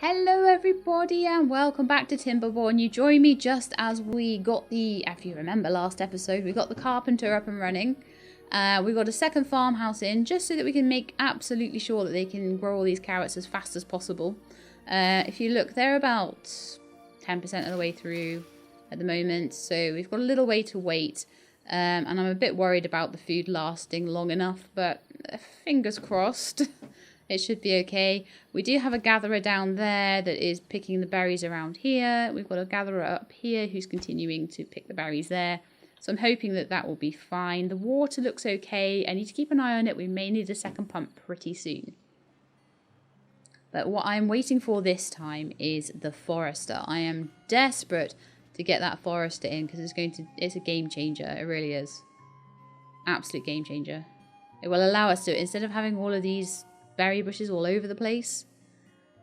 Hello everybody and welcome back to Timberborn. You join me just as we got if you remember last episode, we got the carpenter up and running. We got a second farmhouse in just so that we can make absolutely sure that they can grow all these carrots as fast as possible. If you look, they're about 10% of the way through at the moment, so we've got a little way to wait. And I'm a bit worried about the food lasting long enough, but fingers crossed. It should be okay. We do have a gatherer down there that is picking the berries around here. We've got a gatherer up here who's continuing to pick the berries there. So I'm hoping that that will be fine. The water looks okay. I need to keep an eye on it. We may need a second pump pretty soon. But what I'm waiting for this time is the forester. I am desperate to get that forester in because it's a game changer. It really is. Absolute game changer. It will allow us to, instead of having all of these berry bushes all over the place,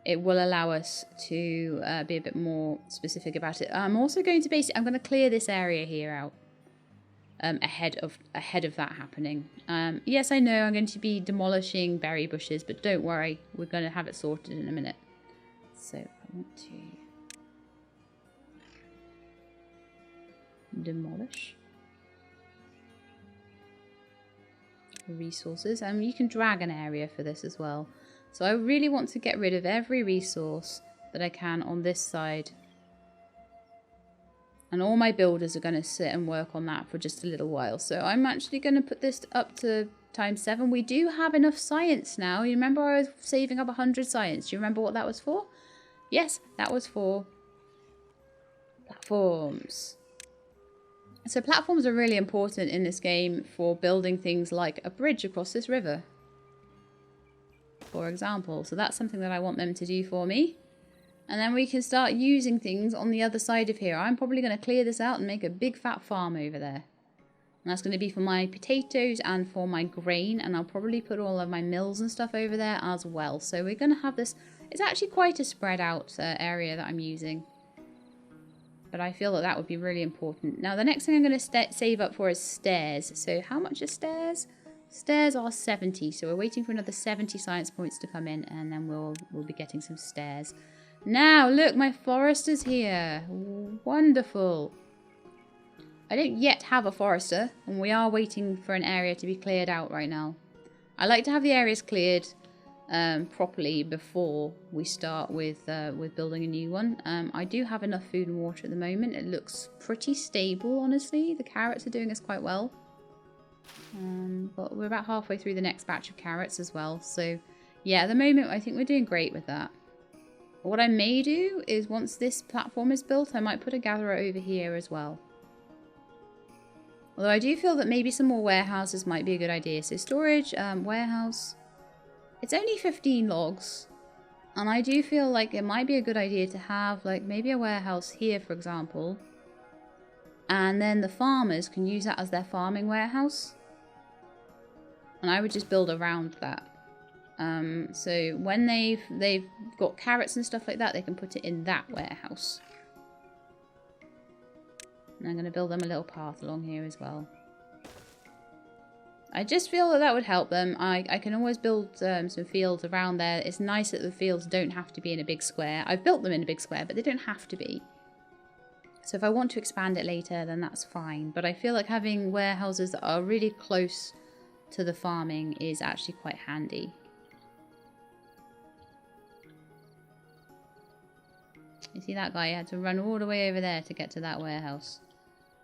it will allow us to be a bit more specific about it. I'm also going to I'm going to clear this area here out ahead of that happening. Yes, I know I'm going to be demolishing berry bushes, but don't worry, we're going to have it sorted in a minute. So I want to demolish resources, and you can drag an area for this as well. So I really want to get rid of every resource that I can on this side, and all my builders are going to sit and work on that for just a little while. So I'm actually going to put this up to ×7. We do have enough science now. You remember I was saving up 100 science? Do you remember what that was for? Yes, that was for platforms. So platforms are really important in this game for building things like a bridge across this river, for example. So that's something that I want them to do for me. And then we can start using things on the other side of here. I'm probably going to clear this out and make a big fat farm over there. And that's going to be for my potatoes and for my grain. And I'll probably put all of my mills and stuff over there as well. So we're going to have this. It's actually quite a spread out area that I'm using. But I feel that that would be really important. Now, the next thing I'm going to save up for is stairs. So how much are stairs? Stairs are 70. So we're waiting for another 70 science points to come in. And then we'll be getting some stairs. Now, look, my forester's here. Wonderful. I don't yet have a forester. And we are waiting for an area to be cleared out right now. I like to have the areas cleared properly before we start with building a new one. I do have enough food and water at the moment. It looks pretty stable, honestly. The carrots are doing us quite well. But we're about halfway through the next batch of carrots as well. So yeah, at the moment I think we're doing great with that. What I may do is once this platform is built, I might put a gatherer over here as well. Although I do feel that maybe some more warehouses might be a good idea. So storage, warehouse. It's only 15 logs, and I do feel like it might be a good idea to have like maybe a warehouse here, for example, and then the farmers can use that as their farming warehouse, and I would just build around that. So when they've got carrots and stuff like that, they can put it in that warehouse. And I'm going to build them a little path along here as well. I just feel that that would help them. I can always build some fields around there. It's nice that the fields don't have to be in a big square. I've built them in a big square, but they don't have to be. So if I want to expand it later, then that's fine. But I feel like having warehouses that are really close to the farming is actually quite handy. You see that guy? He had to run all the way over there to get to that warehouse.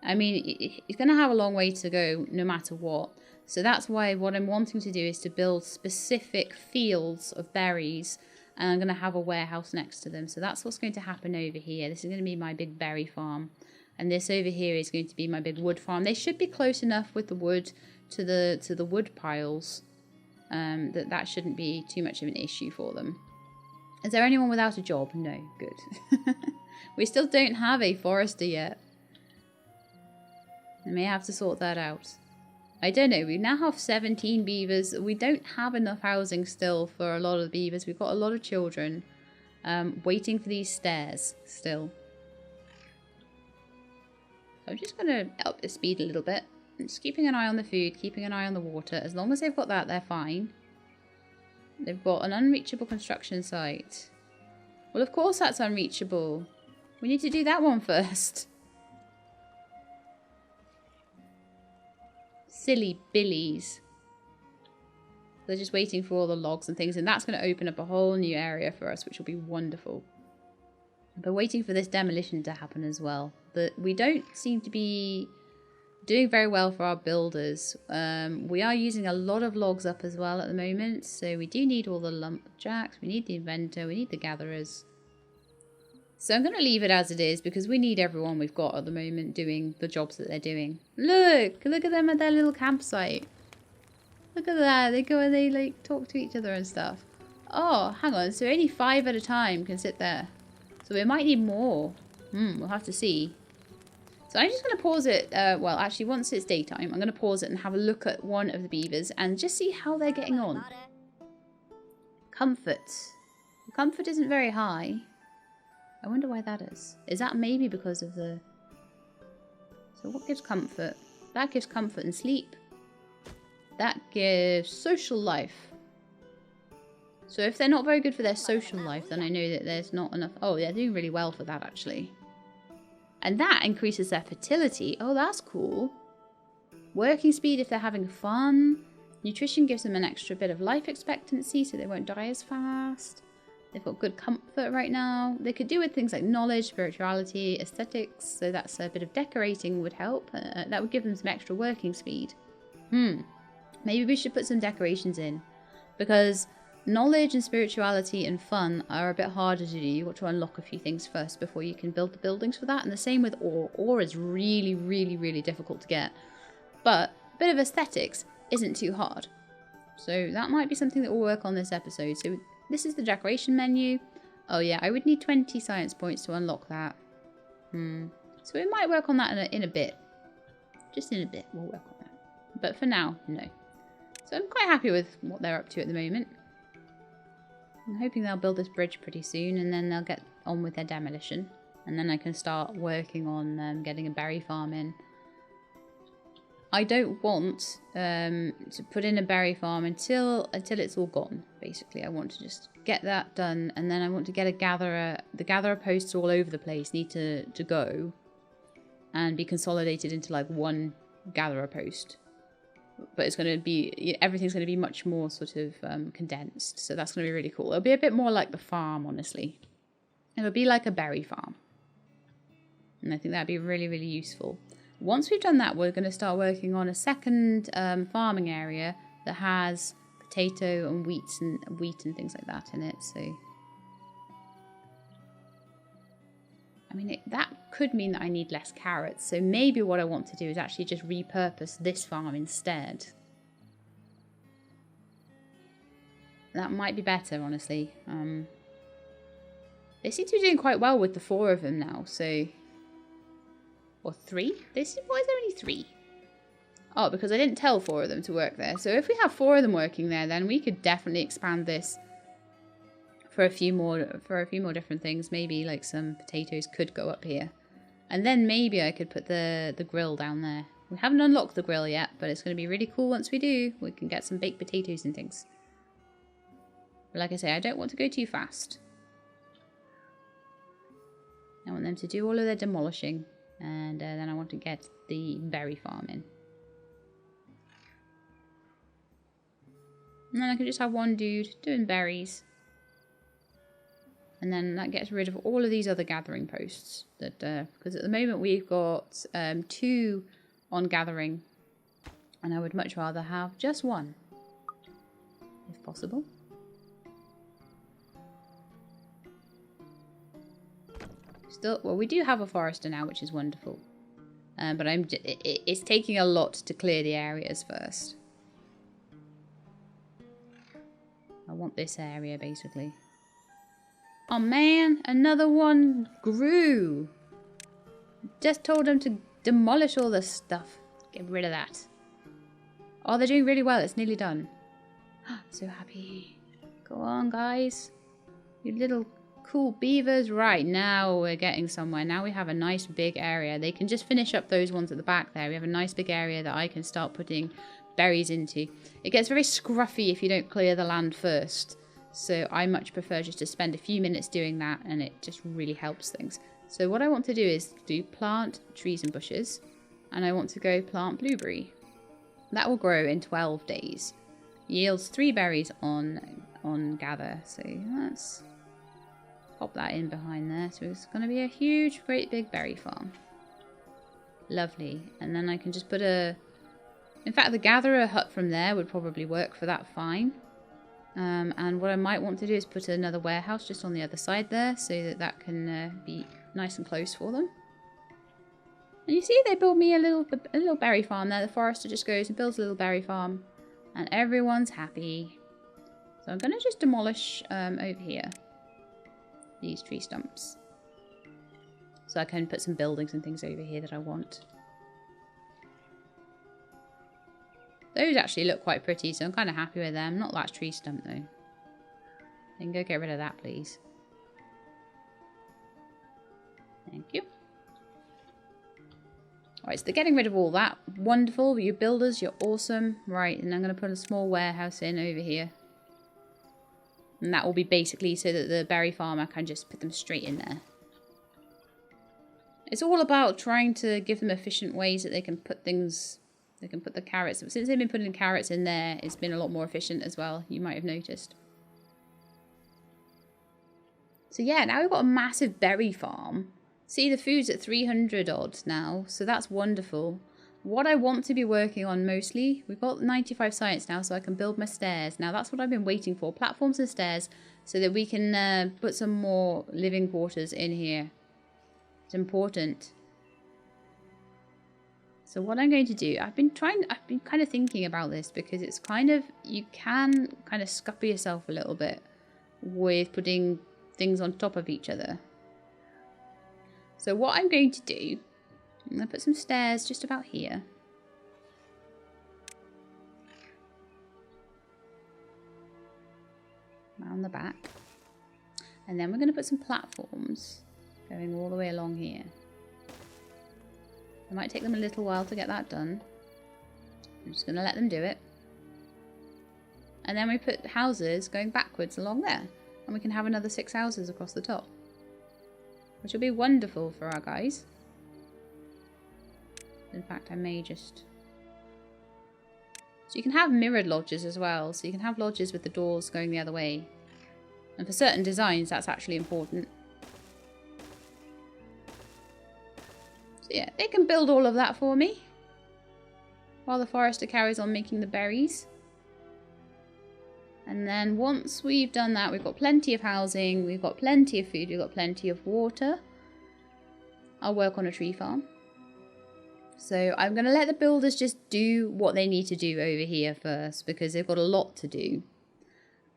I mean, he's going to have a long way to go no matter what. So that's why what I'm wanting to do is to build specific fields of berries, and I'm going to have a warehouse next to them. So that's what's going to happen over here. This is going to be my big berry farm, and this over here is going to be my big wood farm. They should be close enough with the wood to the wood piles that shouldn't be too much of an issue for them. Is there anyone without a job? No, good. We still don't have a forester yet. I may have to sort that out. I don't know, we now have 17 beavers. We don't have enough housing still for a lot of the beavers. We've got a lot of children waiting for these stairs still. So I'm just going to up the speed a little bit. Just keeping an eye on the food, keeping an eye on the water. As long as they've got that, they're fine. They've got an unreachable construction site. Well, of course that's unreachable. We need to do that one first. Silly billies. They're just waiting for all the logs and things, and that's going to open up a whole new area for us, which will be wonderful. But waiting for this demolition to happen as well. But we don't seem to be doing very well for our builders. We are using a lot of logs up as well at the moment, so we do need all the lumberjacks, we need the inventor, we need the gatherers. So I'm going to leave it as it is because we need everyone we've got at the moment doing the jobs that they're doing. Look at them at their little campsite. Look at that, they go and they like talk to each other and stuff. Oh, hang on, so only 5 at a time can sit there. So we might need more. We'll have to see. So I'm just going to pause it. Well, actually, once it's daytime, I'm going to pause it and have a look at one of the beavers and just see how they're getting on. Comfort. Comfort isn't very high. I wonder why that is. Is that maybe because of the... So what gives comfort? That gives comfort and sleep. That gives social life. So if they're not very good for their social life, then I know that there's not enough... Oh, they're doing really well for that, actually. And that increases their fertility. Oh, that's cool. Working speed if they're having fun. Nutrition gives them an extra bit of life expectancy, so they won't die as fast. They've got good comfort right now. They could do with things like knowledge, spirituality, aesthetics. So that's a bit of decorating would help. That would give them some extra working speed. Maybe we should put some decorations in. Because knowledge and spirituality and fun are a bit harder to do. You've got to unlock a few things first before you can build the buildings for that. And the same with ore. Ore is really, really, really difficult to get. But a bit of aesthetics isn't too hard. So that might be something that we'll work on this episode. So this is the decoration menu. Oh yeah, I would need 20 science points to unlock that. So we might work on that in a bit. Just in a bit, we'll work on that. But for now, no. So I'm quite happy with what they're up to at the moment. I'm hoping they'll build this bridge pretty soon and then they'll get on with their demolition. And then I can start working on getting a berry farm in. I don't want to put in a berry farm until it's all gone, basically. I want to just get that done, and then I want to get a gatherer. The gatherer posts all over the place need to go and be consolidated into like one gatherer post. But it's going to be, everything's going to be much more sort of condensed, so that's going to be really cool. It'll be a bit more like the farm, honestly. It'll be like a berry farm. And I think that'd be really, really useful. Once we've done that, we're going to start working on a second farming area that has potato and wheat and things like that in it. So, I mean, that could mean that I need less carrots. So maybe what I want to do is actually just repurpose this farm instead. That might be better, honestly. They seem to be doing quite well with the 4 of them now, so... Or 3? Why is there only 3? Oh, because I didn't tell 4 of them to work there. So if we have 4 of them working there, then we could definitely expand this for a few more different things. Maybe like some potatoes could go up here. And then maybe I could put the grill down there. We haven't unlocked the grill yet, but it's going to be really cool once we do. We can get some baked potatoes and things. But like I say, I don't want to go too fast. I want them to do all of their demolishing. And then I want to get the berry farm in. And then I can just have one dude doing berries. And then that gets rid of all of these other gathering posts. Because at the moment we've got 2 on gathering. And I would much rather have just 1. If possible. Well, we do have a forester now, which is wonderful. But it's taking a lot to clear the areas first. I want this area, basically. Oh, man. Another one grew. Just told them to demolish all this stuff. Get rid of that. Oh, they're doing really well. It's nearly done. So happy. Go on, guys. You little... cool beavers. Right, now we're getting somewhere. Now we have a nice big area. They can just finish up those ones at the back there. We have a nice big area that I can start putting berries into. It gets very scruffy if you don't clear the land first. So I much prefer just to spend a few minutes doing that, and it just really helps things. So what I want to do is plant trees and bushes, and I want to go plant blueberry. That will grow in 12 days. Yields 3 berries on gather. So let's pop that in behind there. So it's going to be a huge, great big berry farm. Lovely. And then I can just put a... In fact, the gatherer hut from there would probably work for that fine. And what I might want to do is put another warehouse just on the other side there, so that that can be nice and close for them. And you see, they built me a little berry farm there. The forester just goes and builds a little berry farm, and everyone's happy. So I'm going to just demolish over here these tree stumps, so I can put some buildings and things over here that I want. Those actually look quite pretty, so I'm kind of happy with them. Not that tree stump, though. I can go get rid of that, please. Thank you. Alright, so they're getting rid of all that. Wonderful. You builders, you're awesome. Right, and I'm going to put a small warehouse in over here. And that will be basically so that the berry farmer can just put them straight in there. It's all about trying to give them efficient ways that they can put things... They can put the carrots. Since they've been putting carrots in there, it's been a lot more efficient as well. You might have noticed. So yeah, now we've got a massive berry farm. See, the food's at 300 odd now, so that's wonderful. What I want to be working on mostly, we've got 95 science now, so I can build my stairs. Now that's what I've been waiting for, platforms and stairs, so that we can put some more living quarters in here. It's important. So what I'm going to do, I've been kind of thinking about this, because it's kind of, you can kind of scupper yourself a little bit with putting things on top of each other. So what I'm going to do, I'm going to put some stairs just about here. Around the back. And then we're going to put some platforms going all the way along here. It might take them a little while to get that done. I'm just going to let them do it. And then we put houses going backwards along there. And we can have another 6 houses across the top. Which will be wonderful for our guys. In fact, I may just... So you can have mirrored lodges as well. So you can have lodges with the doors going the other way. And for certain designs, that's actually important. Yeah, they can build all of that for me while the forester carries on making the berries. And then once we've done that, we've got plenty of housing, we've got plenty of food, we've got plenty of water. I'll work on a tree farm. So I'm going to let the builders just do what they need to do over here first, because they've got a lot to do.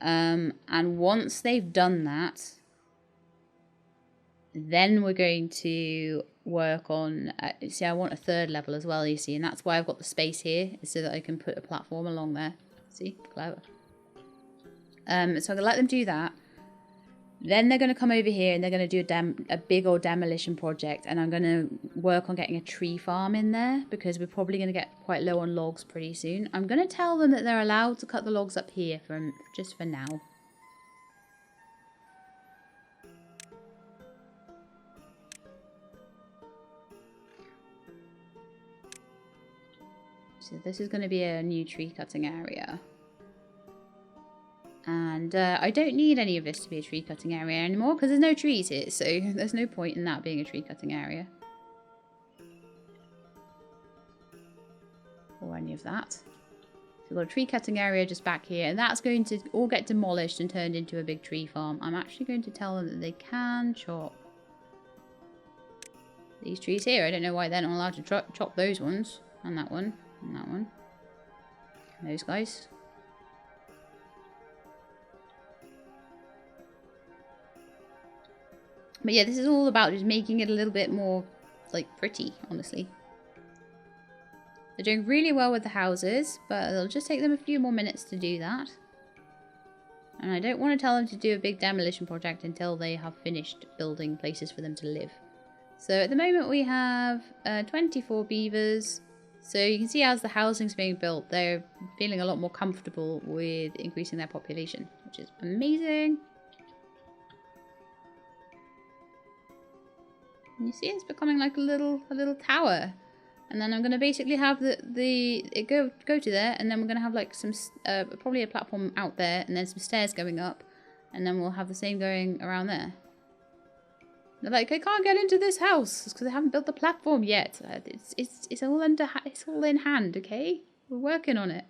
And once they've done that, then we're going to work on, see, I want a 3rd level as well, you see, and that's why I've got the space here, so that I can put a platform along there. See, clever. So I'm going to let them do that. Then they're going to come over here and they're going to do a big old demolition project, and I'm going to work on getting a tree farm in there, because we're probably going to get quite low on logs pretty soon. I'm going to tell them that they're allowed to cut the logs up here just for now. So this is going to be a new tree cutting area. And I don't need any of this to be a tree cutting area anymore, because there's no trees here, so there's no point in that being a tree cutting area. Or any of that. So we've got a tree cutting area just back here, and that's going to all get demolished and turned into a big tree farm. I'm actually going to tell them that they can chop these trees here. I don't know why they're not allowed to chop those ones, and that one. And that one. And those guys. But yeah, this is all about just making it a little bit more, like, pretty, honestly. They're doing really well with the houses, but it'll just take them a few more minutes to do that. And I don't want to tell them to do a big demolition project until they have finished building places for them to live. So at the moment we have 24 beavers. So you can see as the housing's being built, they're feeling a lot more comfortable with increasing their population. which is amazing. And you see it's becoming like a little tower. And then I'm going to basically have it go to there, and then we're going to have like some, probably a platform out there, and then some stairs going up, and then we'll have the same going around there. They're like, I can't get into this house because they haven't built the platform yet. It's all it's all in hand, okay? We're working on it.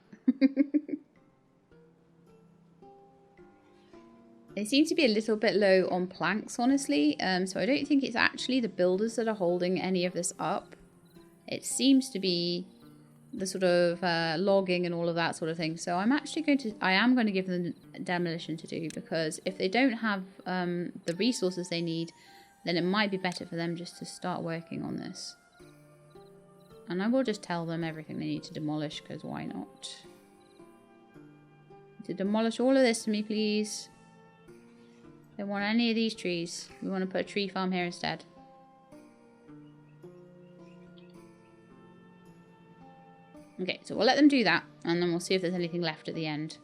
They seem to be a little bit low on planks, honestly. So I don't think it's actually the builders that are holding any of this up. It seems to be the sort of logging and all of that sort of thing. So I am going to give them demolition to do, because if they don't have the resources they need, then it might be better for them just to start working on this. And I will just tell them everything they need to demolish, because why not? To demolish all of this for me, please. Don't want any of these trees. We want to put a tree farm here instead. Okay, so we'll let them do that, and then we'll see if there's anything left at the end.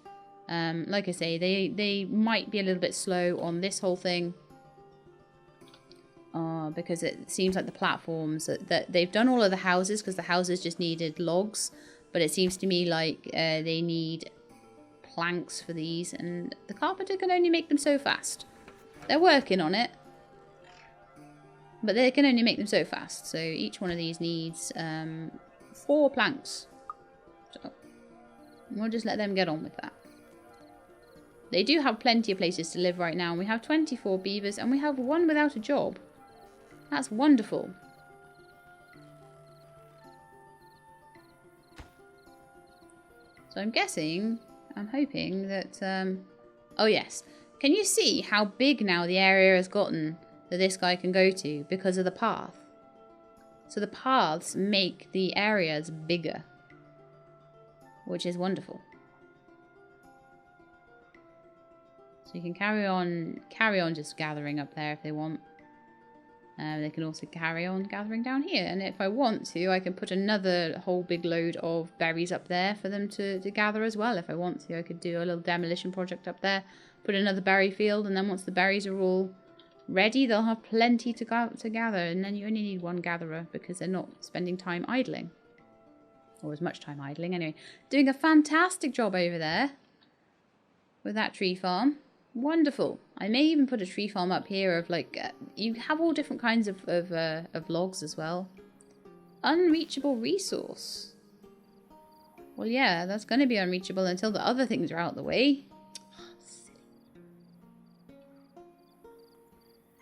Like I say, they might be a little bit slow on this whole thing. Because it seems like the platforms that they've done all of the houses, because the houses just needed logs, but it seems to me like they need planks for these, and the carpenter can only make them so fast. They're working on it, but they can only make them so fast. So each one of these needs 4 planks. So we'll just let them get on with that. They do have plenty of places to live right now. We have 24 beavers, and we have 1 without a job. That's wonderful. So I'm hoping that, oh yes. Can you see how big now the area has gotten that this guy can go to because of the path? So the paths make the areas bigger, which is wonderful. So you can carry on just gathering up there if they want. They can also carry on gathering down here. And if I want to, I can put another whole big load of berries up there for them to gather as well. If I want to, I could do a little demolition project up there, put another berry field, and then once the berries are all ready, they'll have plenty to gather. And then you only need 1 gatherer because they're not spending time idling. Or as much time idling, anyway. Doing a fantastic job over there with that tree farm. Wonderful. I may even put a tree farm up here of like, you have all different kinds of logs as well. Unreachable resource. Well, yeah, that's going to be unreachable until the other things are out of the way.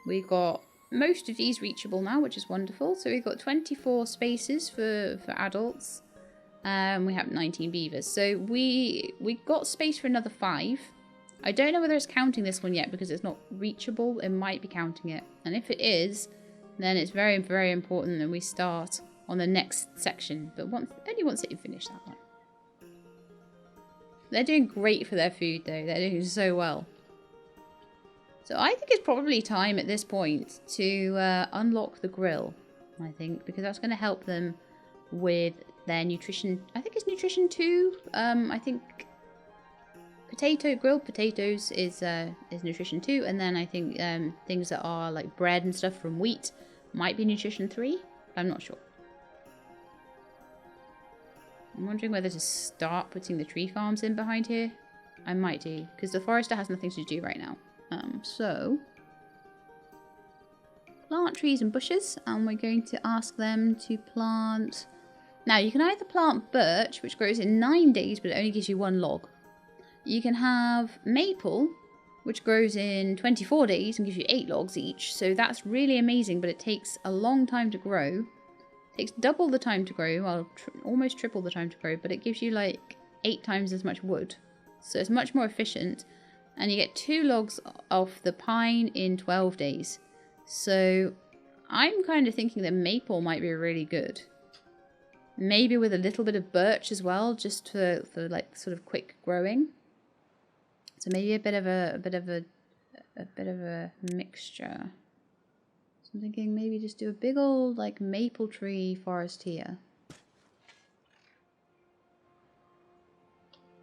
We've got most of these reachable now, which is wonderful. So we've got 24 spaces for adults. We have 19 beavers. So we got space for another 5. I don't know whether it's counting this one yet because it's not reachable. It might be counting it. And if it is, then it's very, very important that we start on the next section. But only once they finish that one. They're doing great for their food though. They're doing so well. So I think it's probably time at this point to unlock the grill. I think, because that's going to help them with their nutrition. I think it's nutrition 2. I think grilled potatoes is nutrition 2, and then I think things that are like bread and stuff from wheat might be nutrition 3. I'm not sure. I'm wondering whether to start putting the tree farms in behind here. I might do, because the forester has nothing to do right now. So plant trees and bushes, and we're going to ask them to plant. Now you can either plant birch, which grows in 9 days, but it only gives you 1 log. You can have maple, which grows in 24 days and gives you 8 logs each. So that's really amazing, but it takes a long time to grow. It takes double the time to grow, well, almost triple the time to grow, but it gives you like 8 times as much wood. So it's much more efficient. And you get 2 logs off the pine in 12 days. So I'm kind of thinking that maple might be really good. Maybe with a little bit of birch as well, just for like sort of quick growing. So maybe a bit of a mixture. So I'm thinking maybe just do a big old like maple tree forest here.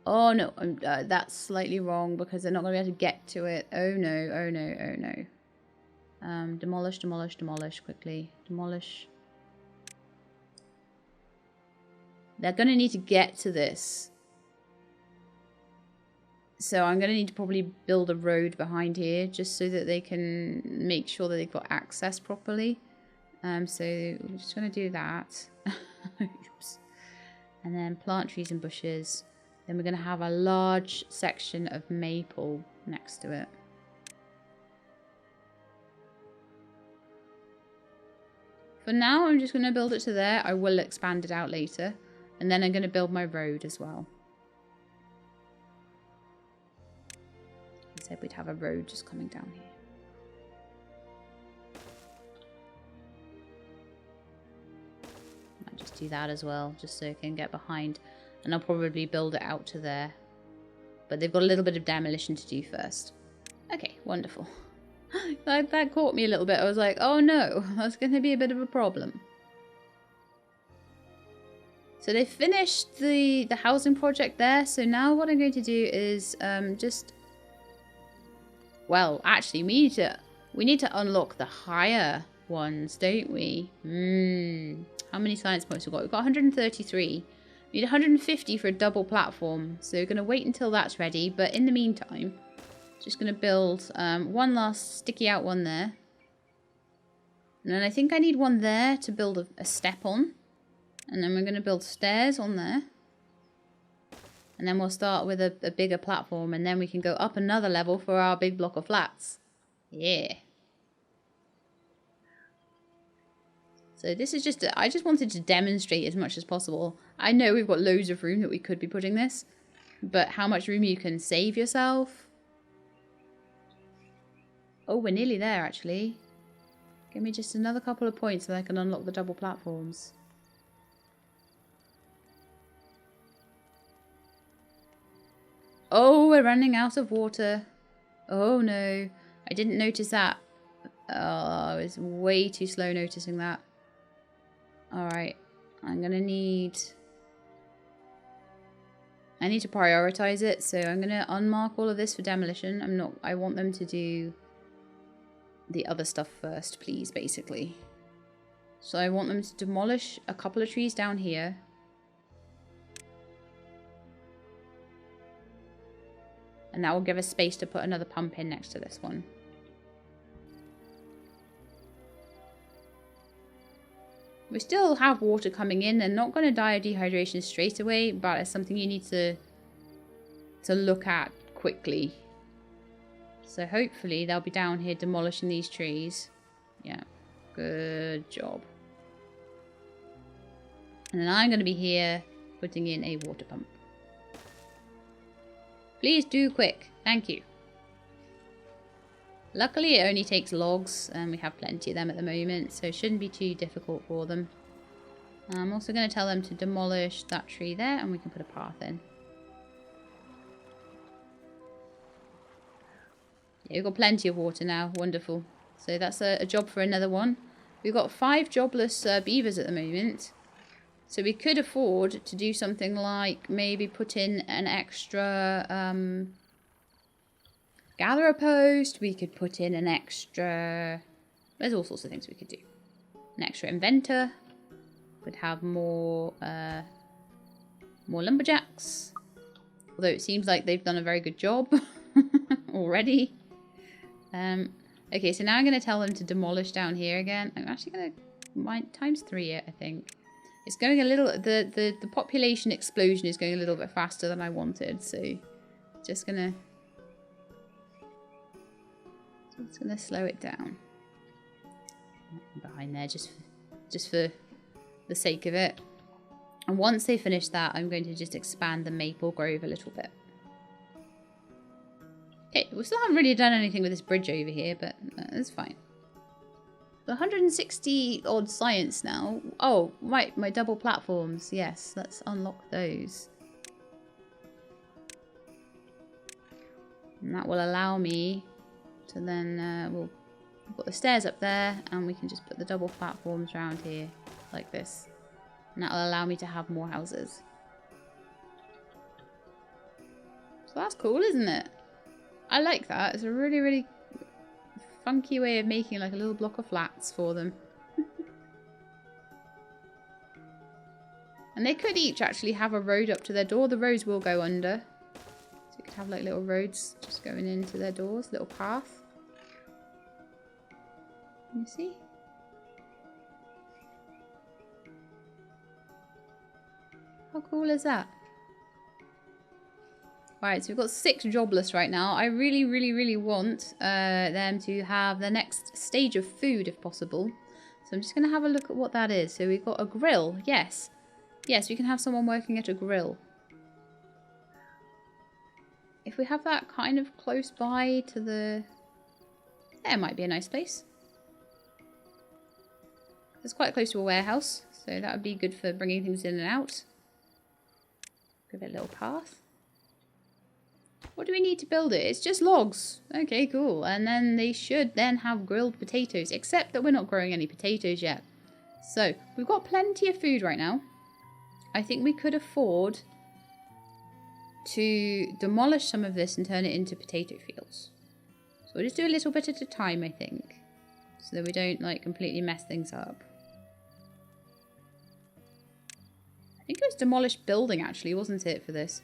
Oh no, that's slightly wrong because they're not going to be able to get to it. Oh no, oh no, oh no. Demolish, demolish, demolish quickly. Demolish. They're going to need to get to this. So I'm going to need to probably build a road behind here just so that they can make sure that they've got access properly. So we're just going to do that. Oops. And then plant trees and bushes. Then we're going to have a large section of maple next to it. For now, I'm just going to build it to there. I will expand it out later. And then I'm going to build my road as well. I said we'd have a road just coming down here. I'll just do that as well, just so I can get behind. And I'll probably build it out to there. But they've got a little bit of demolition to do first. Okay, wonderful. That caught me a little bit. I was like, oh no, that's going to be a bit of a problem. So they finished the housing project there. So now what I'm going to do is just... Well, actually, we need to unlock the higher ones, don't we? How many science points we've got? We've got 133. We need 150 for a double platform. So we're going to wait until that's ready. But in the meantime, just going to build one last sticky out one there. And then I think I need one there to build a step on. And then we're going to build stairs on there. And then we'll start with a bigger platform. And then we can go up another level for our big block of flats. Yeah. So this is just... I just wanted to demonstrate as much as possible. I know we've got loads of room that we could be putting this. But how much room you can save yourself. Oh, we're nearly there actually. Give me just another couple of points so I can unlock the double platforms. Oh, we're running out of water. Oh no. I didn't notice that. Oh, I was way too slow noticing that. Alright. I'm gonna need... I need to prioritize it, so I'm gonna unmark all of this for demolition. I want them to do the other stuff first, please, basically. So I want them to demolish a couple of trees down here. And that will give us space to put another pump in next to this one. We still have water coming in. They're not going to die of dehydration straight away, but it's something you need to look at quickly. So hopefully they'll be down here demolishing these trees. Yeah, good job. And then I'm going to be here putting in a water pump. Please do quick. Thank you. Luckily, it only takes logs, and we have plenty of them at the moment, so it shouldn't be too difficult for them. I'm also going to tell them to demolish that tree there, and we can put a path in. Yeah, we've got plenty of water now. Wonderful. So that's a job for another one. We've got 5 jobless beavers at the moment. So we could afford to do something like maybe put in an extra gatherer post. We could put in an extra... There's all sorts of things we could do. An extra inventor. Could have more lumberjacks. Although it seems like they've done a very good job already. Okay, so now I'm going to tell them to demolish down here again. I'm actually going to times 3 it, I think. It's going a little... The population explosion is going a little bit faster than I wanted, so just gonna slow it down. Behind there, just for the sake of it. And once they finish that, I'm going to just expand the maple grove a little bit. Okay, we still haven't really done anything with this bridge over here, but that's fine. 160 odd science now. Oh, right, my double platforms. Yes, let's unlock those. And that will allow me to then, we'll put the stairs up there, and we can just put the double platforms around here, like this. And that will allow me to have more houses. So that's cool, isn't it? I like that. It's a really, really funky way of making like a little block of flats for them. And they could each actually have a road up to their door. The roads will go under. So you could have like little roads just going into their doors, little path. Can you see? How cool is that? Right, so we've got 6 jobless right now. I really, really, really want them to have the next stage of food if possible. So I'm just going to have a look at what that is. So we've got a grill. Yes. Yes, we can have someone working at a grill. If we have that kind of close by to the... There might be a nice place. It's quite close to a warehouse. So that would be good for bringing things in and out. Give it a little path. What do we need to build it? It's just logs. Okay, cool. And then they should then have grilled potatoes, except that we're not growing any potatoes yet. So we've got plenty of food right now. I think we could afford to demolish some of this and turn it into potato fields. So we'll just do a little bit at a time, I think, so that we don't like completely mess things up. I think it was demolish building actually, wasn't it, for this?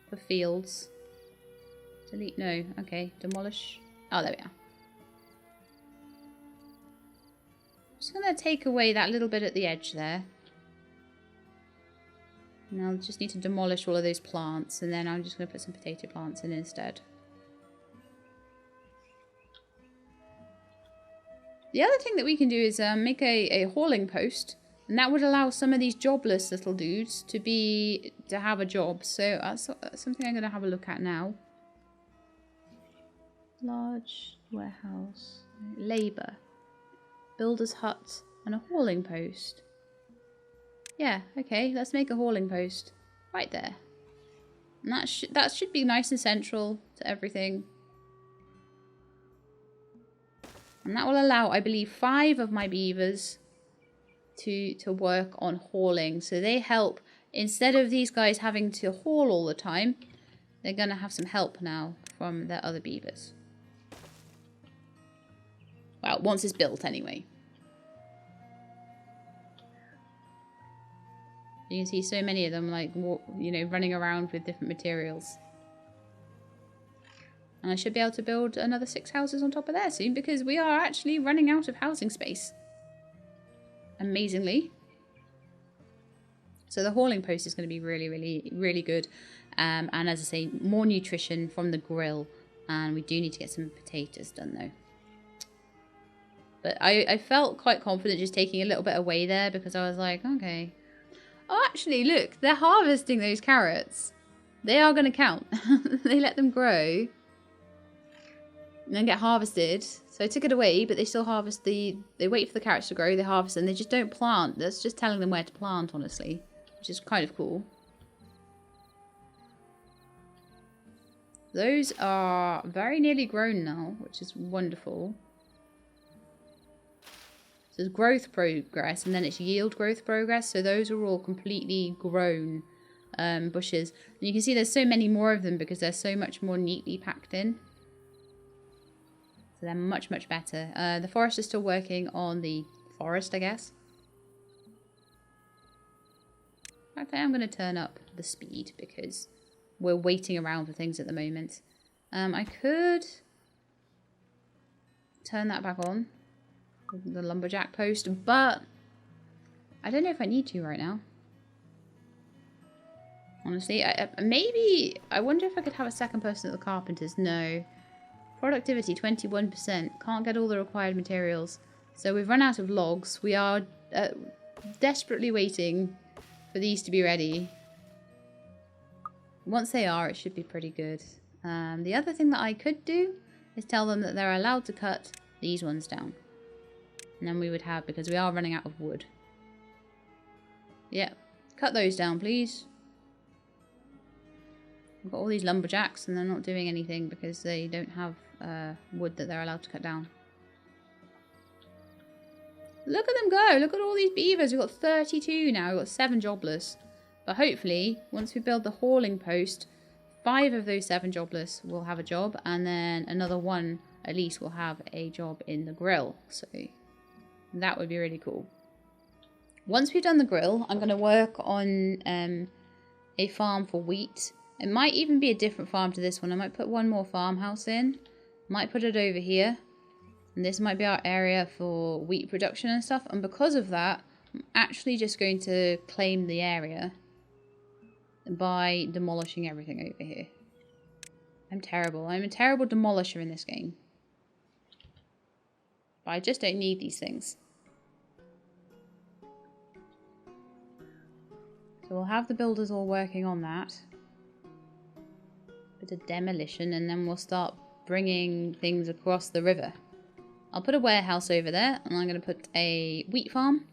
For fields. Delete, no. Okay, demolish. Oh, there we are. Just going to take away that little bit at the edge there. And I'll just need to demolish all of those plants, and then I'm just going to put some potato plants in instead. The other thing that we can do is make a hauling post. And that would allow some of these jobless little dudes to have a job. So that's something I'm going to have a look at now. Large warehouse. Labour. Builder's hut. And a hauling post. Yeah, okay. Let's make a hauling post. Right there. And that should be nice and central to everything. And that will allow, I believe, 5 of my beavers to work on hauling. So they help, instead of these guys having to haul all the time, they're going to have some help now from their other beavers. Well, once it's built anyway. You can see so many of them, like, you know, running around with different materials. And I should be able to build another 6 houses on top of there soon, because we are actually running out of housing space. Amazingly. So the hauling post is going to be really, really, really good. And as I say, more nutrition from the grill. And we do need to get some potatoes done though. But I felt quite confident just taking a little bit away there, because I was like, okay. Oh, actually, look, they're harvesting those carrots. They are going to count. They let them grow and then get harvested. So I took it away, but they still harvest they wait for the carrots to grow, they harvest, and they just don't plant. That's just telling them where to plant, honestly, which is kind of cool. Those are very nearly grown now, which is wonderful. So there's growth progress, and then it's yield growth progress. So those are all completely grown bushes. And you can see there's so many more of them because they're so much more neatly packed in. So they're much, much better. The forest is still working on the forest, I guess. In fact, I am going to turn up the speed because we're waiting around for things at the moment. I could turn that back on, the lumberjack post, but I don't know if I need to right now. Honestly, maybe, I wonder if I could have a second person at the carpenters. No. Productivity, 21%. Can't get all the required materials. So we've run out of logs. We are desperately waiting for these to be ready. Once they are, it should be pretty good. The other thing that I could do is tell them that they're allowed to cut these ones down. And then we would have, because we are running out of wood. Yeah, cut those down, please. We've got all these lumberjacks and they're not doing anything because they don't have wood that they're allowed to cut down. Look at them go. Look at all these beavers. We've got 32 now. We've got 7 jobless. But hopefully, once we build the hauling post, 5 of those 7 jobless will have a job, and then another 1 at least will have a job in the grill. So that would be really cool. Once we've done the grill, I'm going to work on a farm for wheat. It might even be a different farm to this one. I might put one more farmhouse in. Might put it over here. And this might be our area for wheat production and stuff. And because of that, I'm actually just going to claim the area by demolishing everything over here. I'm terrible. I'm a terrible demolisher in this game. But I just don't need these things. So we'll have the builders all working on that. Bit of demolition, and then we'll start bringing things across the river. I'll put a warehouse over there, and I'm going to put a wheat farm,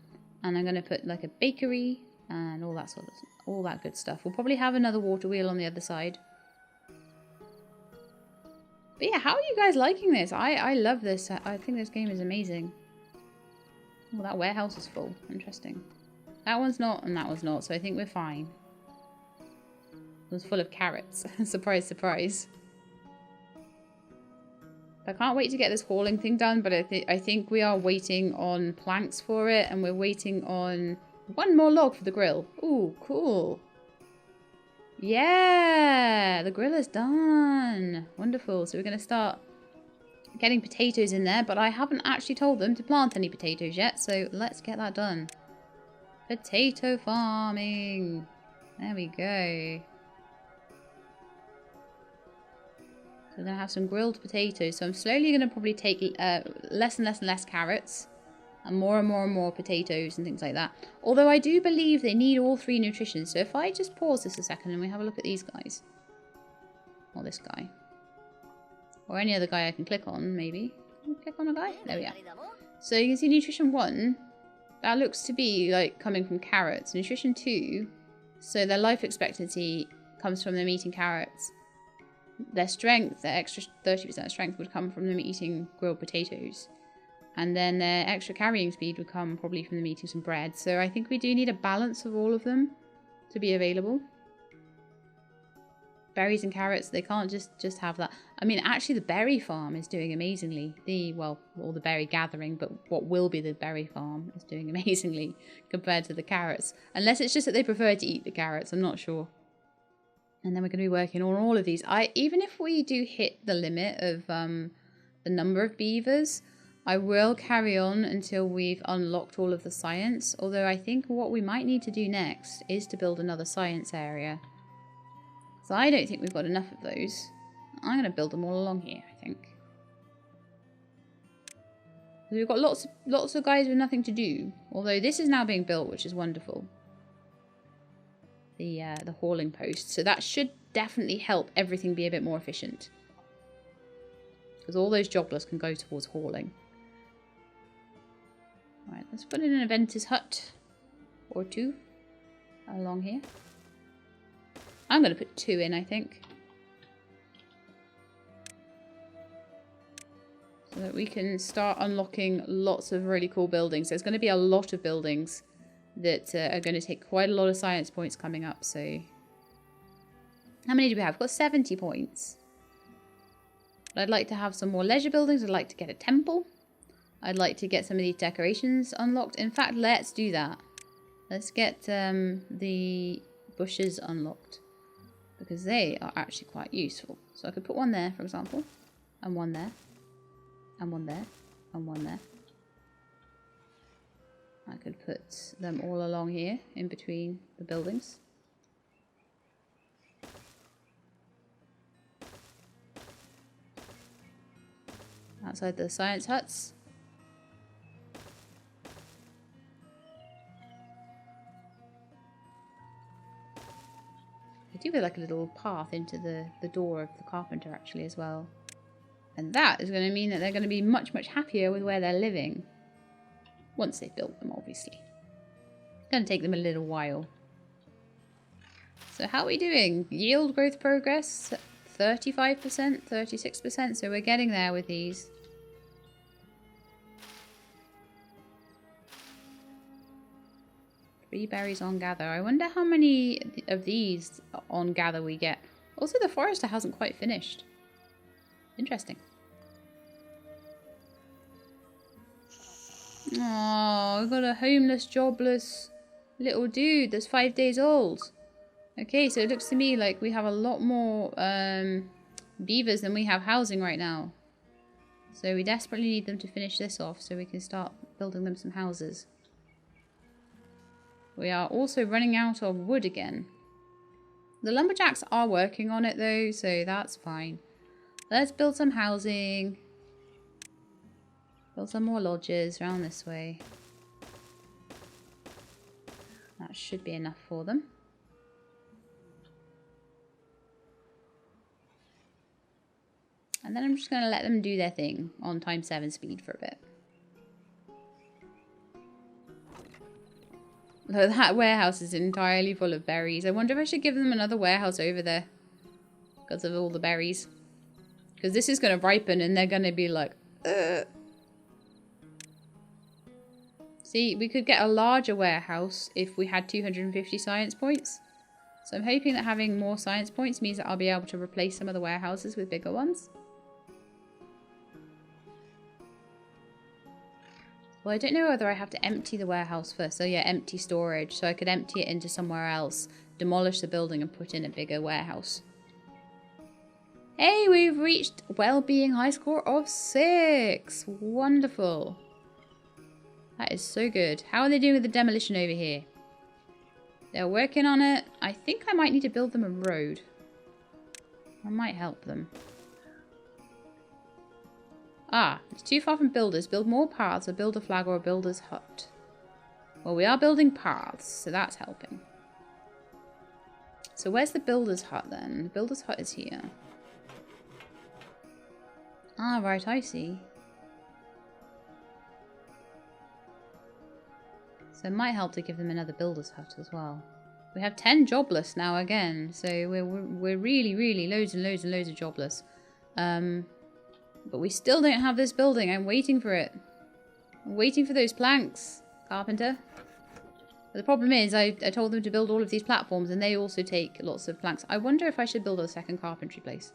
and I'm going to put like a bakery and all that all that good stuff. We'll probably have another water wheel on the other side. But yeah, how are you guys liking this? I love this. I think this game is amazing. Oh, that warehouse is full. Interesting. That one's not, and that one's not, so I think we're fine. It was full of carrots. Surprise, surprise. I can't wait to get this hauling thing done, but I think we are waiting on planks for it, and we're waiting on 1 more log for the grill. Ooh, cool. Yeah, the grill is done. Wonderful. So we're going to start getting potatoes in there, but I haven't actually told them to plant any potatoes yet, so let's get that done. Potato farming. There we go. We're going to have some grilled potatoes. So I'm slowly going to probably take less and less and less carrots. And more potatoes and things like that. Although I do believe they need all 3 nutrition. So if I just pause this a second and we have a look at these guys. Or this guy. Or any other guy I can click on, maybe. Can I click on a guy? There we are. So you can see nutrition 1. That looks to be like coming from carrots. Nutrition 2. So their life expectancy comes from them eating carrots. Their strength, their extra 30% strength would come from them eating grilled potatoes. And then their extra carrying speed would come probably from them eating some bread. So I think we do need a balance of all of them to be available. Berries and carrots, they can't just have that. I mean, actually the berry farm is doing amazingly. All the berry gathering, but what will be the berry farm is doing amazingly compared to the carrots. Unless it's just that they prefer to eat the carrots, I'm not sure. And then we're going to be working on all of these. Even if we do hit the limit of the number of beavers, I will carry on until we've unlocked all of the science. Although I think what we might need to do next is to build another science area. So I don't think we've got enough of those. I'm going to build them all along here, I think. We've got lots of guys with nothing to do. Although this is now being built, which is wonderful. The hauling post. So that should definitely help everything be a bit more efficient. Because all those jobless can go towards hauling. Right, let's put in an inventor's hut. Or 2. Along here. I'm going to put 2 in, I think. So that we can start unlocking lots of really cool buildings. There's going to be a lot of buildings that are going to take quite a lot of science points coming up. So, how many do we have? We've got 70 points. But I'd like to have some more leisure buildings. I'd like to get a temple. I'd like to get some of these decorations unlocked. In fact, let's do that. Let's get the bushes unlocked. Because they are actually quite useful. So I could put one there, for example. And one there. And one there. And one there. I could put them all along here, in between the buildings. Outside the science huts. I do feel like a little path into the door of the carpenter actually as well. And that is going to mean that they're going to be much, much happier with where they're living. Once they've built them, obviously. It's going to take them a little while. So how are we doing? Yield growth progress, 35%, 36%. So we're getting there with these. Three berries on gather. I wonder how many of these on gather we get. Also, the forester hasn't quite finished. Interesting. Oh, we've got a homeless, jobless little dude that's 5 days old. Okay, so it looks to me like we have a lot more beavers than we have housing right now. So we desperately need them to finish this off so we can start building them some houses. We are also running out of wood again. The lumberjacks are working on it though, so that's fine. Let's build some housing. Build some more lodges around this way. That should be enough for them. And then I'm just going to let them do their thing on ×7 speed for a bit. Look, that warehouse is entirely full of berries. I wonder if I should give them another warehouse over there. Because of all the berries. Because this is going to ripen and they're going to be like, ugh. See, we could get a larger warehouse if we had 250 science points. So I'm hoping that having more science points means that I'll be able to replace some of the warehouses with bigger ones. Well, I don't know whether I have to empty the warehouse first. So yeah, empty storage. So I could empty it into somewhere else, demolish the building and put in a bigger warehouse. Hey, we've reached well-being high score of 6. Wonderful. That is so good. How are they doing with the demolition over here? They're working on it. I think I might need to build them a road. I might help them. Ah, it's too far from builders. Build more paths, or build a flag, or a builder's hut. Well, we are building paths, so that's helping. So where's the builder's hut then? The builder's hut is here. Ah, right, I see. So it might help to give them another builder's hut as well. We have 10 jobless now again, so we're really loads and loads and loads of jobless. But we still don't have this building. I'm waiting for it. I'm waiting for those planks, carpenter. But the problem is I told them to build all of these platforms and they also take lots of planks. I wonder if I should build a second carpentry place.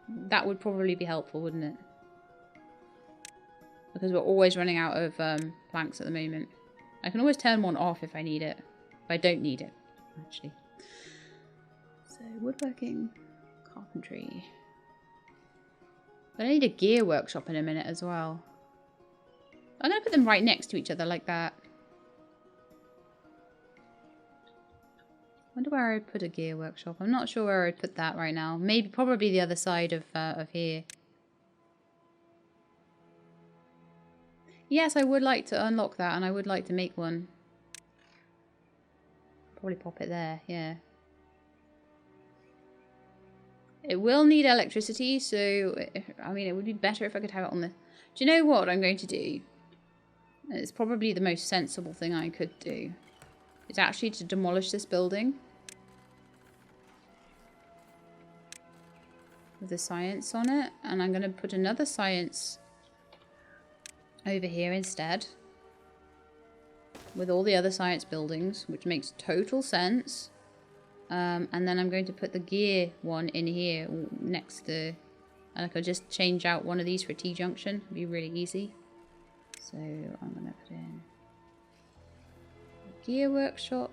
That would probably be helpful, wouldn't it? Because we're always running out of planks at the moment. I can always turn one off if I need it. If I don't need it, actually. So, woodworking, carpentry. But I need a gear workshop in a minute as well. I'm going to put them right next to each other like that. I wonder where I'd put a gear workshop. I'm not sure where I'd put that right now. Maybe, probably the other side of here. Yes, I would like to unlock that and I would like to make one. Probably pop it there, yeah. It will need electricity, so, I mean, it would be better if I could have it on the... Do you know what I'm going to do? It's probably the most sensible thing I could do. It's actually to demolish this building. With the science on it. And I'm going to put another science over here instead. With all the other science buildings, which makes total sense. And then I'm going to put the gear one in here next to... And I could just change out one of these for a T-junction. It'd be really easy. So I'm going to put in a gear workshop.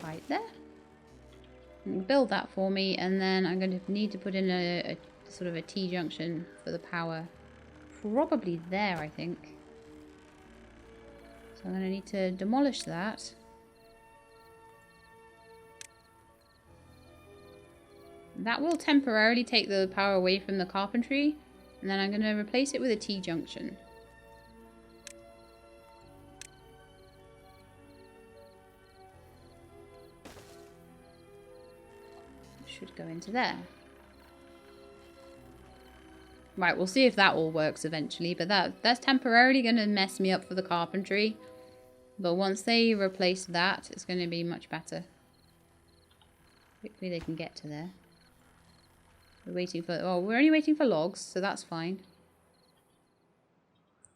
Right there. Build that for me, and then I'm going to need to put in a sort of a T-junction for the power. Probably there, I think. So I'm going to need to demolish that. That will temporarily take the power away from the carpentry, and then I'm going to replace it with a T-junction. Should go into there. Right, we'll see if that all works eventually, but that's temporarily going to mess me up for the carpentry. But once they replace that, it's going to be much better. Hopefully they can get to there. We're waiting for... Oh, we're only waiting for logs, so that's fine.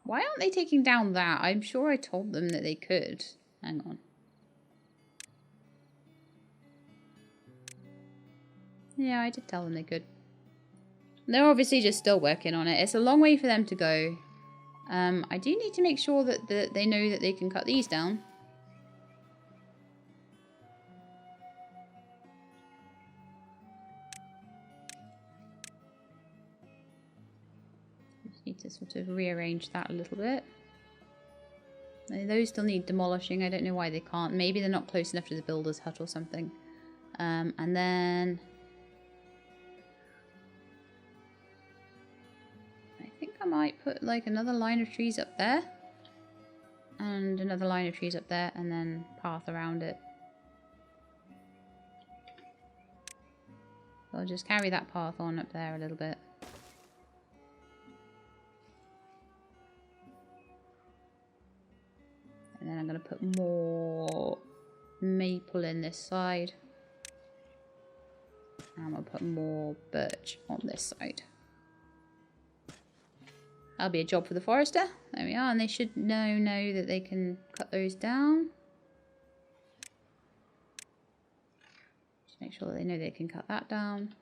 Why aren't they taking down that? I'm sure I told them that they could. Hang on. Yeah, I did tell them they could. They're obviously just still working on it. It's a long way for them to go. I do need to make sure that they know that they can cut these down. Just need to sort of rearrange that a little bit. Those still need demolishing. I don't know why they can't. Maybe they're not close enough to the builder's hut or something. And then I think I might put like another line of trees up there. And another line of trees up there, and then path around it. So I'll just carry that path on up there a little bit. And then I'm going to put more maple in this side. And I'm going to put more birch on this side. That'll be a job for the forester. There we are. And they should know that they can cut those down. Just make sure that they know they can cut that down.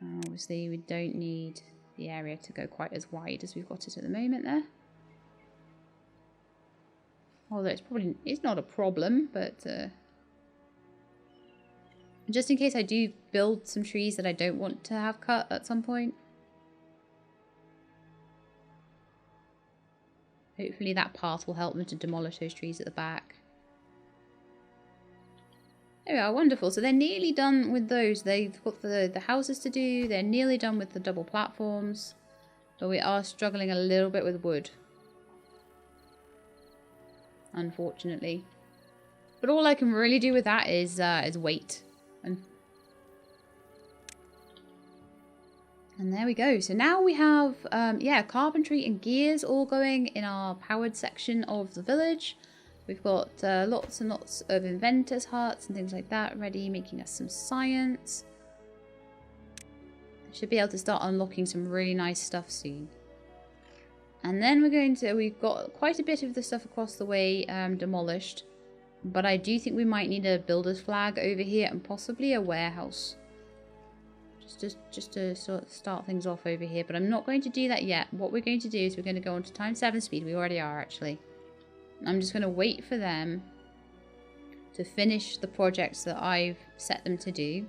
And obviously we don't need the area to go quite as wide as we've got it at the moment there. Although it's not a problem, but just in case I do build some trees that I don't want to have cut at some point. Hopefully that path will help them to demolish those trees at the back. There we are, wonderful. So they're nearly done with those. They've got the houses to do. They're nearly done with the double platforms. But we are struggling a little bit with wood. Unfortunately. But all I can really do with that is wait. And there we go. So now we have, yeah, carpentry and gears all going in our powered section of the village. We've got lots and lots of inventors' huts and things like that ready, making us some science. Should be able to start unlocking some really nice stuff soon. And then we've got quite a bit of the stuff across the way demolished. But I do think we might need a builder's flag over here and possibly a warehouse. Just to sort of start things off over here. But I'm not going to do that yet. What we're going to do is we're going to go on to times 7 speed. We already are, actually. I'm just going to wait for them to finish the projects that I've set them to do.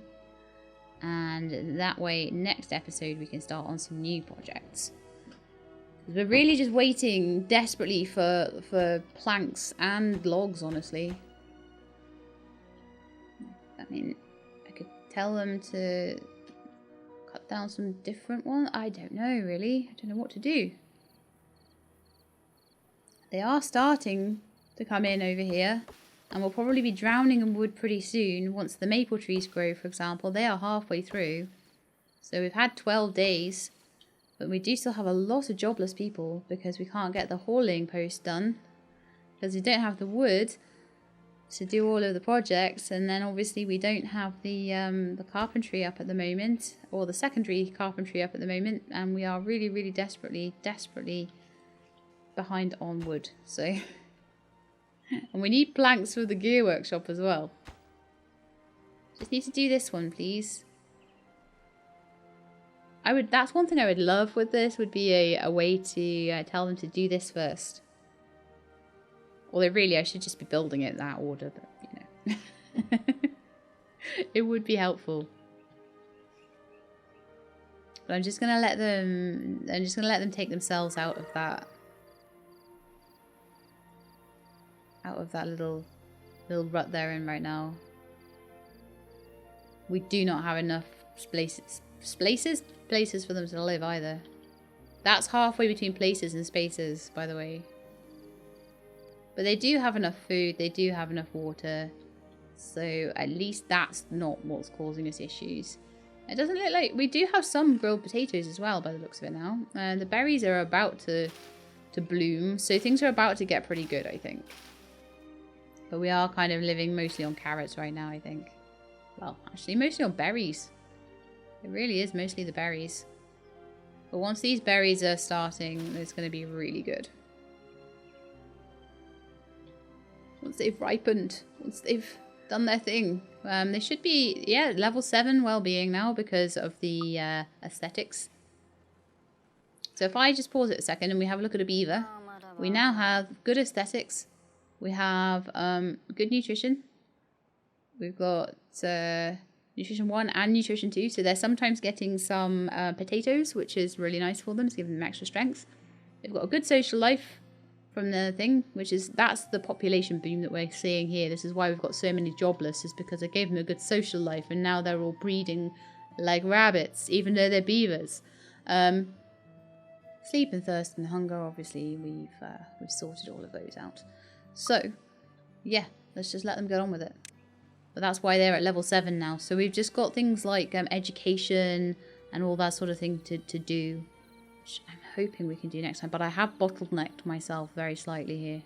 And that way, next episode, we can start on some new projects. We're really just waiting desperately for planks and logs, honestly. I mean, I could tell them to cut down some different ones. I don't know, really. I don't know what to do. They are starting to come in over here. And we'll probably be drowning in wood pretty soon. Once the maple trees grow, for example. They are halfway through. So we've had 12 days. But we do still have a lot of jobless people. Because we can't get the hauling post done. Because we don't have the wood to do all of the projects. And then obviously we don't have the carpentry up at the moment. Or the secondary carpentry up at the moment. And we are really, really desperately behind on wood. So... And we need planks for the gear workshop as well. Just need to do this one, please. That's one thing I would love with this, would be a way to tell them to do this first. Although really I should just be building it in that order, but you know. It would be helpful. But I'm just gonna let them take themselves out of that little rut they're in right now. We do not have enough places for them to live either. That's halfway between places and spaces, by the way. But they do have enough food, they do have enough water, so at least that's not what's causing us issues. It doesn't look like... We do have some grilled potatoes as well, by the looks of it now. And the berries are about to bloom, so things are about to get pretty good, I think. But we are kind of living mostly on carrots right now, I think. Well, actually, mostly on berries. It really is mostly the berries. But once these berries are starting, it's going to be really good. once they've ripened, once they've done their thing. They should be, yeah, level 7 well-being now because of the aesthetics. So if I just pause it a second and we have a look at a beaver, we now have good aesthetics. We have good nutrition. We've got nutrition 1 and nutrition 2. So they're sometimes getting some potatoes, which is really nice for them. It's giving them extra strength. They've got a good social life from the thing, that's the population boom that we're seeing here. This is why we've got so many jobless, is because I gave them a good social life and now they're all breeding like rabbits, even though they're beavers. Sleep and thirst and hunger, obviously, we've sorted all of those out. So, yeah, let's just let them get on with it. But that's why they're at level 7 now. So we've just got things like education and all that sort of thing to do, which I'm hoping we can do next time. But I have bottlenecked myself very slightly here.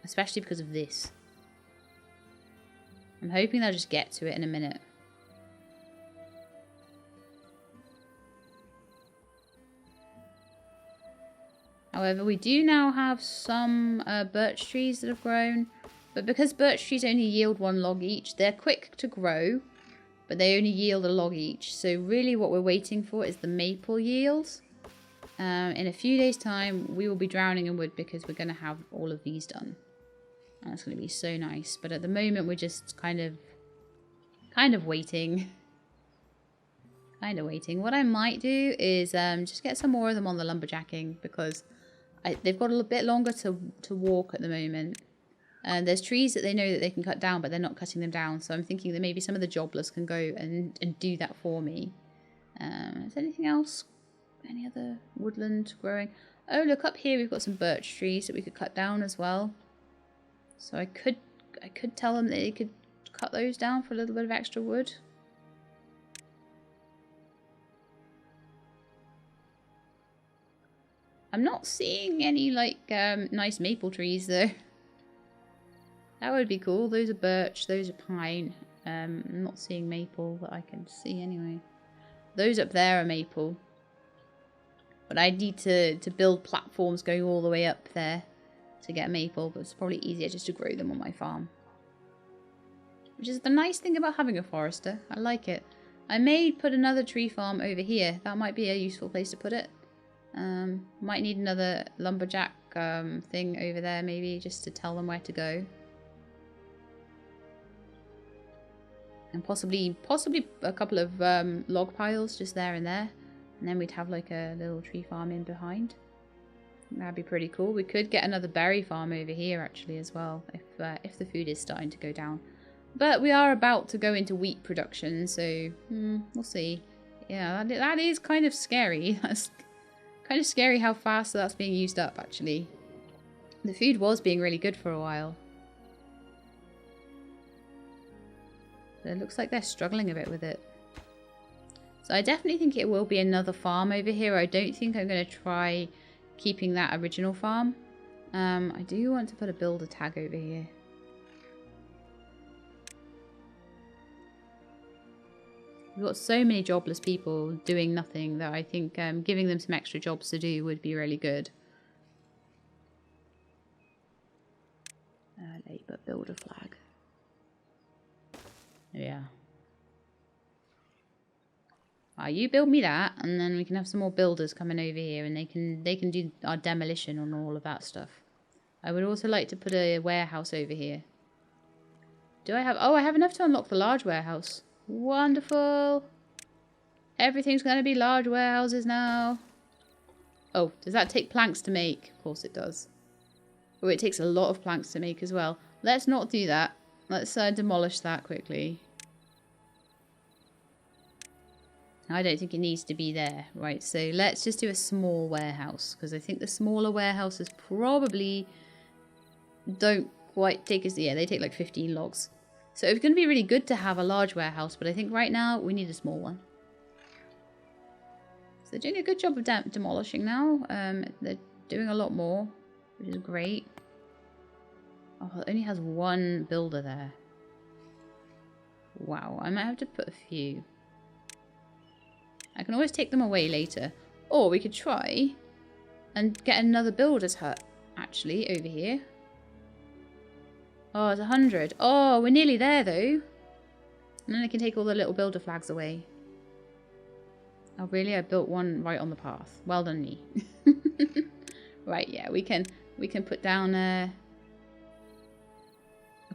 Especially because of this. I'm hoping they'll just get to it in a minute. However, we do now have some birch trees that have grown. But because birch trees only yield 1 log each, they're quick to grow. But they only yield a log each. So really what we're waiting for is the maple yields. In a few days' time, we will be drowning in wood because we're going to have all of these done. And that's going to be so nice. But at the moment, we're just kind of waiting. What I might do is just get some more of them on the lumberjacking because they've got a little bit longer to walk at the moment. And there's trees that they know that they can cut down, but they're not cutting them down. So I'm thinking that maybe some of the jobless can go and do that for me. Is there anything else? Any other woodland growing? Oh, look up here. We've got some birch trees that we could cut down as well. So I could tell them that they could cut those down for a little bit of extra wood. I'm not seeing any like nice maple trees though. That would be cool. Those are birch, those are pine. I'm not seeing maple that I can see anyway. Those up there are maple. But I need to build platforms going all the way up there to get maple. But it's probably easier just to grow them on my farm. Which is the nice thing about having a forester. I like it. I may put another tree farm over here. That might be a useful place to put it. Might need another lumberjack thing over there maybe just to tell them where to go. And possibly a couple of log piles just there and there. And then we'd have like a little tree farm in behind. That'd be pretty cool. We could get another berry farm over here actually as well. If the food is starting to go down. But we are about to go into wheat production. So we'll see. Yeah, that is kind of scary. That's kind of scary how fast that's being used up actually. The food was being really good for a while. But it looks like they're struggling a bit with it. So I definitely think it will be another farm over here. I don't think I'm going to try keeping that original farm. I do want to put a builder tag over here. We've got so many jobless people doing nothing that I think giving them some extra jobs to do would be really good. Labour builder flag. Yeah. You build me that, and then we can have some more builders coming over here, and they can do our demolition on all of that stuff. I would also like to put a warehouse over here. Do I have... Oh, I have enough to unlock the large warehouse. Wonderful. Everything's going to be large warehouses now. Oh, does that take planks to make? Of course it does. Oh, it takes a lot of planks to make as well. Let's not do that. Let's demolish that quickly. I don't think it needs to be there. Right, so let's just do a small warehouse. Because I think the smaller warehouses probably don't quite take us... Yeah, they take like 15 logs. So it's going to be really good to have a large warehouse. But I think right now we need a small one. So they're doing a good job of demolishing now. They're doing a lot more, which is great. Oh, it only has one builder there. Wow, I might have to put a few. I can always take them away later. Or we could try and get another builder's hut, actually, over here. Oh, it's 100. Oh, we're nearly there, though. And then I can take all the little builder flags away. Oh, really? I built one right on the path. Well done, me. Right, yeah, we can put down a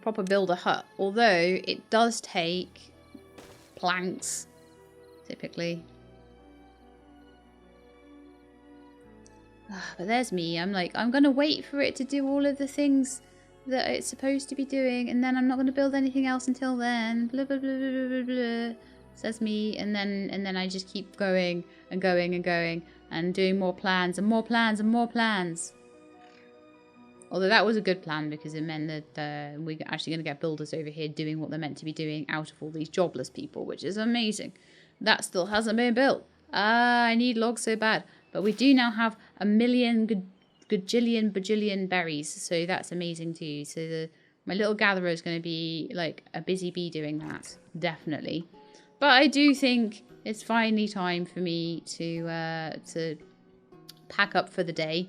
proper builder hut. Although, it does take planks, typically. But there's me. I'm like, I'm going to wait for it to do all of the things that it's supposed to be doing, and then I'm not going to build anything else until then. Blah, blah, blah, blah, blah, blah, says me. And then I just keep going and going and going and doing more plans and more plans and more plans. Although that was a good plan because it meant that we're actually going to get builders over here doing what they're meant to be doing out of all these jobless people, which is amazing. That still hasn't been built. I need logs so bad. But we do now have a million bajillion berries, so that's amazing too. So my little gatherer is going to be like a busy bee doing that, definitely. But I do think it's finally time for me to pack up for the day.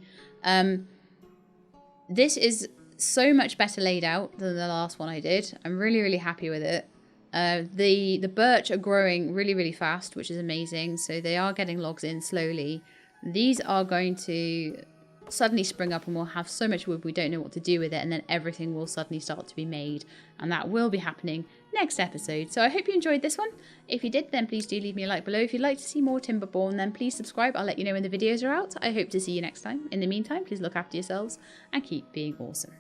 This is so much better laid out than the last one I did. I'm really, really happy with it. The birch are growing really, really fast, which is amazing. So they are getting logs in slowly. These are going to suddenly spring up and we'll have so much wood we don't know what to do with it, and then everything will suddenly start to be made, and that will be happening next episode. So I hope you enjoyed this one. If you did, then please do leave me a like below. If you'd like to see more Timberborn, then please subscribe. I'll let you know when the videos are out. I hope to see you next time. In the meantime, please look after yourselves and keep being awesome.